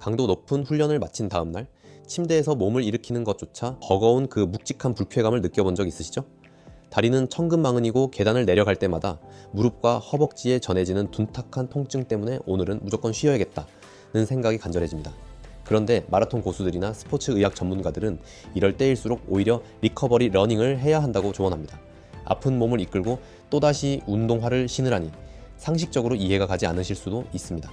강도 높은 훈련을 마친 다음날 침대에서 몸을 일으키는 것조차 버거운 그 묵직한 불쾌감을 느껴본 적 있으시죠? 다리는 천근만근이고 계단을 내려갈 때마다 무릎과 허벅지에 전해지는 둔탁한 통증 때문에 오늘은 무조건 쉬어야겠다는 생각이 간절해집니다. 그런데 마라톤 고수들이나 스포츠 의학 전문가들은 이럴 때일수록 오히려 리커버리 러닝을 해야 한다고 조언합니다. 아픈 몸을 이끌고 또다시 운동화를 신으라니 상식적으로 이해가 가지 않으실 수도 있습니다.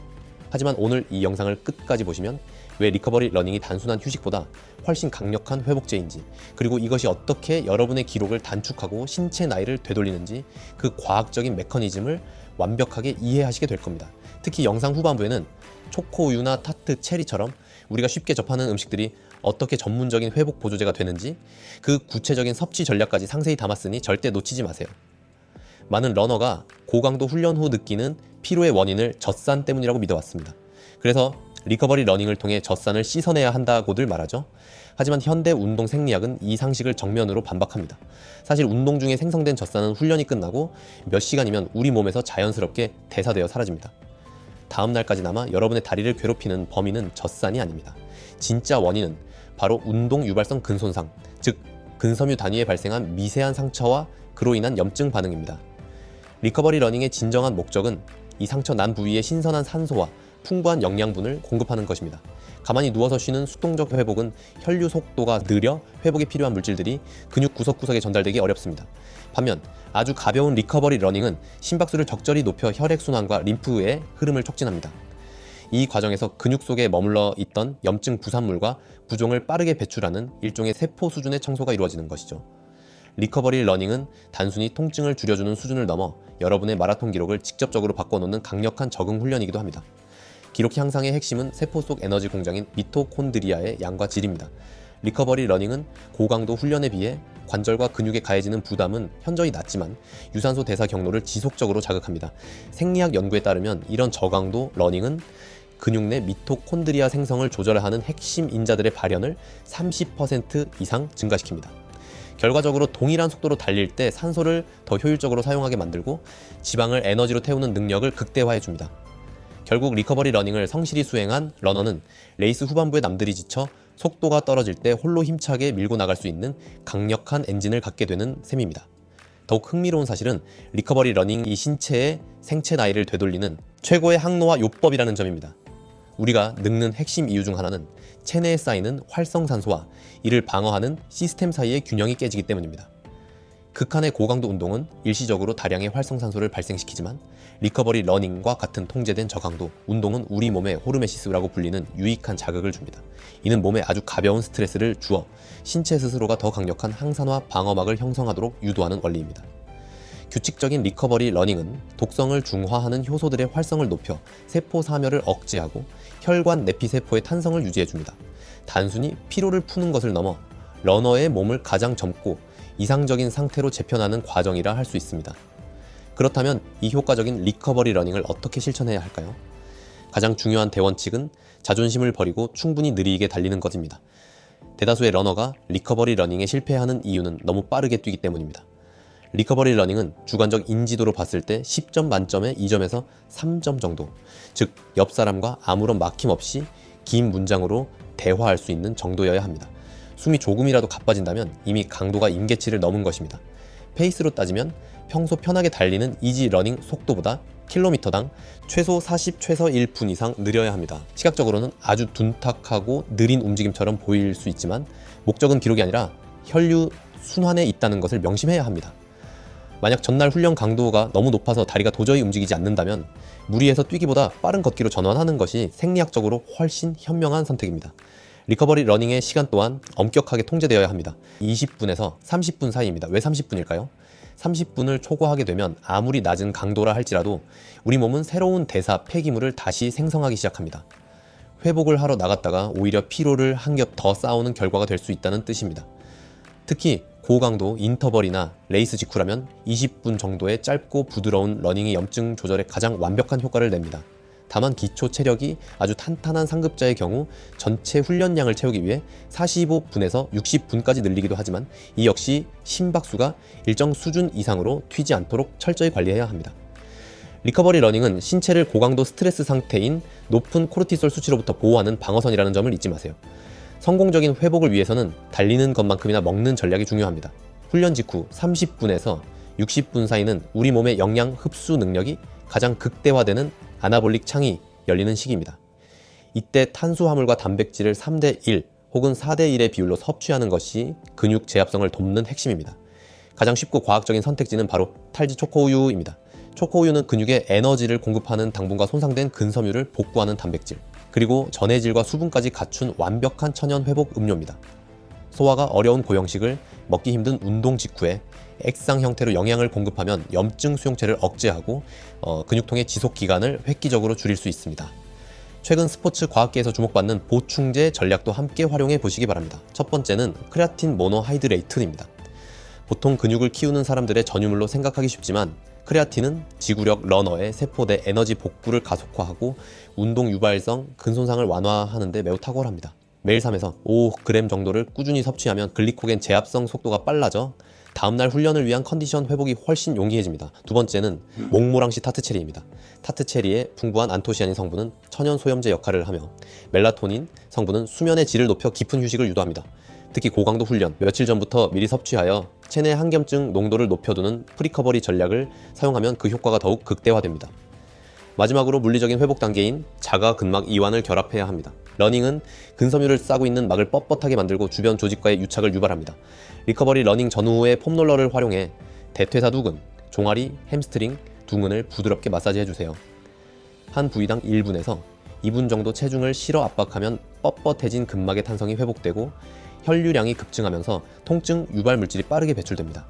하지만 오늘 이 영상을 끝까지 보시면 왜 리커버리 러닝이 단순한 휴식보다 훨씬 강력한 회복제인지, 그리고 이것이 어떻게 여러분의 기록을 단축하고 신체 나이를 되돌리는지 그 과학적인 메커니즘을 완벽하게 이해하시게 될 겁니다. 특히 영상 후반부에는 초코우유나 타트, 체리처럼 우리가 쉽게 접하는 음식들이 어떻게 전문적인 회복 보조제가 되는지 그 구체적인 섭취 전략까지 상세히 담았으니 절대 놓치지 마세요. 많은 러너가 고강도 훈련 후 느끼는 피로의 원인을 젖산 때문이라고 믿어왔습니다. 그래서 리커버리 러닝을 통해 젖산을 씻어내야 한다고들 말하죠. 하지만 현대 운동 생리학은 이 상식을 정면으로 반박합니다. 사실 운동 중에 생성된 젖산은 훈련이 끝나고 몇 시간이면 우리 몸에서 자연스럽게 대사되어 사라집니다. 다음 날까지나마 여러분의 다리를 괴롭히는 범인은 젖산이 아닙니다. 진짜 원인은 바로 운동 유발성 근손상, 즉 근섬유 단위에 발생한 미세한 상처와 그로 인한 염증 반응입니다. 리커버리 러닝의 진정한 목적은 이 상처 난 부위에 신선한 산소와 풍부한 영양분을 공급하는 것입니다. 가만히 누워서 쉬는 수동적 회복은 혈류 속도가 느려 회복에 필요한 물질들이 근육 구석구석에 전달되기 어렵습니다. 반면 아주 가벼운 리커버리 러닝은 심박수를 적절히 높여 혈액순환과 림프의 흐름을 촉진합니다. 이 과정에서 근육 속에 머물러 있던 염증 부산물과 부종을 빠르게 배출하는 일종의 세포 수준의 청소가 이루어지는 것이죠. 리커버리 러닝은 단순히 통증을 줄여주는 수준을 넘어 여러분의 마라톤 기록을 직접적으로 바꿔놓는 강력한 적응 훈련이기도 합니다. 기록 향상의 핵심은 세포 속 에너지 공장인 미토콘드리아의 양과 질입니다. 리커버리 러닝은 고강도 훈련에 비해 관절과 근육에 가해지는 부담은 현저히 낮지만 유산소 대사 경로를 지속적으로 자극합니다. 생리학 연구에 따르면 이런 저강도 러닝은 근육 내 미토콘드리아 생성을 조절하는 핵심 인자들의 발현을 30% 이상 증가시킵니다. 결과적으로 동일한 속도로 달릴 때 산소를 더 효율적으로 사용하게 만들고 지방을 에너지로 태우는 능력을 극대화해줍니다. 결국 리커버리 러닝을 성실히 수행한 러너는 레이스 후반부에 남들이 지쳐 속도가 떨어질 때 홀로 힘차게 밀고 나갈 수 있는 강력한 엔진을 갖게 되는 셈입니다. 더욱 흥미로운 사실은 리커버리 러닝이 신체의 생체 나이를 되돌리는 최고의 항노화 요법이라는 점입니다. 우리가 늙는 핵심 이유 중 하나는 체내에 쌓이는 활성산소와 이를 방어하는 시스템 사이의 균형이 깨지기 때문입니다. 극한의 고강도 운동은 일시적으로 다량의 활성산소를 발생시키지만 리커버리 러닝과 같은 통제된 저강도 운동은 우리 몸의 호르메시스라고 불리는 유익한 자극을 줍니다. 이는 몸에 아주 가벼운 스트레스를 주어 신체 스스로가 더 강력한 항산화 방어막을 형성하도록 유도하는 원리입니다. 규칙적인 리커버리 러닝은 독성을 중화하는 효소들의 활성을 높여 세포 사멸을 억제하고 혈관 내피세포의 탄성을 유지해줍니다. 단순히 피로를 푸는 것을 넘어 러너의 몸을 가장 젊고 이상적인 상태로 재편하는 과정이라 할 수 있습니다. 그렇다면 이 효과적인 리커버리 러닝을 어떻게 실천해야 할까요? 가장 중요한 대원칙은 자존심을 버리고 충분히 느리게 달리는 것입니다. 대다수의 러너가 리커버리 러닝에 실패하는 이유는 너무 빠르게 뛰기 때문입니다. 리커버리 러닝은 주관적 인지도로 봤을 때 10점 만점에 2점에서 3점 정도, 즉 옆 사람과 아무런 막힘 없이 긴 문장으로 대화할 수 있는 정도여야 합니다. 숨이 조금이라도 가빠진다면 이미 강도가 임계치를 넘은 것입니다. 페이스로 따지면 평소 편하게 달리는 이지 러닝 속도보다 킬로미터당 최소 40, 최소 1분 이상 느려야 합니다. 시각적으로는 아주 둔탁하고 느린 움직임처럼 보일 수 있지만 목적은 기록이 아니라 혈류 순환에 있다는 것을 명심해야 합니다. 만약 전날 훈련 강도가 너무 높아서 다리가 도저히 움직이지 않는다면 무리해서 뛰기보다 빠른 걷기로 전환하는 것이 생리학적으로 훨씬 현명한 선택입니다. 리커버리 러닝의 시간 또한 엄격하게 통제되어야 합니다. 20분에서 30분 사이입니다. 왜 30분일까요? 30분을 초과하게 되면 아무리 낮은 강도라 할지라도 우리 몸은 새로운 대사 폐기물을 다시 생성하기 시작합니다. 회복을 하러 나갔다가 오히려 피로를 한 겹 더 쌓아오는 결과가 될 수 있다는 뜻입니다. 특히 고강도 인터벌이나 레이스 직후라면 20분 정도의 짧고 부드러운 러닝이 염증 조절에 가장 완벽한 효과를 냅니다. 다만 기초 체력이 아주 탄탄한 상급자의 경우 전체 훈련량을 채우기 위해 45분에서 60분까지 늘리기도 하지만 이 역시 심박수가 일정 수준 이상으로 튀지 않도록 철저히 관리해야 합니다. 리커버리 러닝은 신체를 고강도 스트레스 상태인 높은 코르티솔 수치로부터 보호하는 방어선이라는 점을 잊지 마세요. 성공적인 회복을 위해서는 달리는 것만큼이나 먹는 전략이 중요합니다. 훈련 직후 30분에서 60분 사이는 우리 몸의 영양 흡수 능력이 가장 극대화되는 아나볼릭 창이 열리는 시기입니다. 이때 탄수화물과 단백질을 3대1 혹은 4대1의 비율로 섭취하는 것이 근육 제압성을 돕는 핵심입니다. 가장 쉽고 과학적인 선택지는 바로 탈지 초코우유입니다. 초코우유는 근육에 에너지를 공급하는 당분과 손상된 근섬유를 복구하는 단백질, 그리고 전해질과 수분까지 갖춘 완벽한 천연 회복 음료입니다. 소화가 어려운 고형식을 먹기 힘든 운동 직후에 액상 형태로 영양을 공급하면 염증 수용체를 억제하고 근육통의 지속 기간을 획기적으로 줄일 수 있습니다. 최근 스포츠 과학계에서 주목받는 보충제 전략도 함께 활용해 보시기 바랍니다. 첫 번째는 크레아틴 모노하이드레이트입니다. 보통 근육을 키우는 사람들의 전유물로 생각하기 쉽지만 크레아틴은 지구력 러너의 세포 내 에너지 복구를 가속화하고 운동 유발성 근손상을 완화하는 데 매우 탁월합니다. 매일 3에서 5g 정도를 꾸준히 섭취하면 글리코겐 제압성 속도가 빨라져 다음날 훈련을 위한 컨디션 회복이 훨씬 용이해집니다. 두 번째는 몽모랑시 타트체리입니다. 타트체리의 풍부한 안토시아닌 성분은 천연 소염제 역할을 하며 멜라토닌 성분은 수면의 질을 높여 깊은 휴식을 유도합니다. 특히 고강도 훈련, 며칠 전부터 미리 섭취하여 체내 항염증 농도를 높여두는 프리커버리 전략을 사용하면 그 효과가 더욱 극대화됩니다. 마지막으로 물리적인 회복 단계인 자가 근막 이완을 결합해야 합니다. 러닝은 근섬유를 싸고 있는 막을 뻣뻣하게 만들고 주변 조직과의 유착을 유발합니다. 리커버리 러닝 전후의 폼롤러를 활용해 대퇴사 두근, 종아리, 햄스트링, 둥근을 부드럽게 마사지해주세요. 한 부위당 1분에서 2분 정도 체중을 실어 압박하면 뻣뻣해진 근막의 탄성이 회복되고 혈류량이 급증하면서 통증 유발 물질이 빠르게 배출됩니다.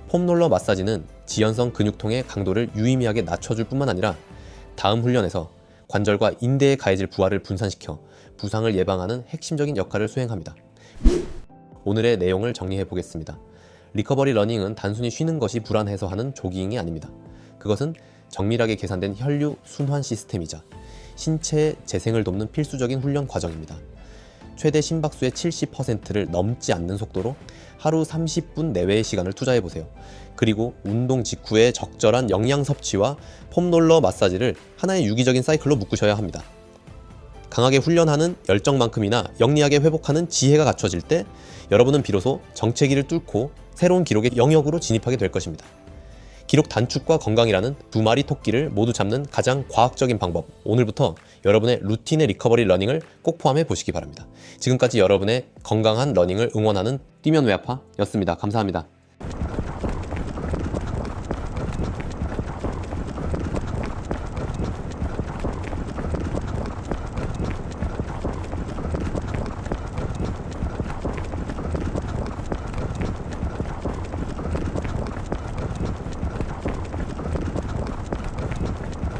폼롤러 마사지는 지연성 근육통의 강도를 유의미하게 낮춰줄 뿐만 아니라 다음 훈련에서 관절과 인대에 가해질 부하를 분산시켜 부상을 예방하는 핵심적인 역할을 수행합니다. 오늘의 내용을 정리해 보겠습니다. 리커버리 러닝은 단순히 쉬는 것이 불안해서 하는 조깅이 아닙니다. 그것은 정밀하게 계산된 혈류 순환 시스템이자 신체의 재생을 돕는 필수적인 훈련 과정입니다. 최대 심박수의 70%를 넘지 않는 속도로 하루 30분 내외의 시간을 투자해보세요. 그리고 운동 직후에 적절한 영양 섭취와 폼롤러 마사지를 하나의 유기적인 사이클로 묶으셔야 합니다. 강하게 훈련하는 열정만큼이나 영리하게 회복하는 지혜가 갖춰질 때 여러분은 비로소 정체기를 뚫고 새로운 기록의 영역으로 진입하게 될 것입니다. 기록 단축과 건강이라는 두 마리 토끼를 모두 잡는 가장 과학적인 방법, 오늘부터 여러분의 루틴의 리커버리 러닝을 꼭 포함해 보시기 바랍니다. 지금까지 여러분의 건강한 러닝을 응원하는 뛰면 왜 아파였습니다. 감사합니다.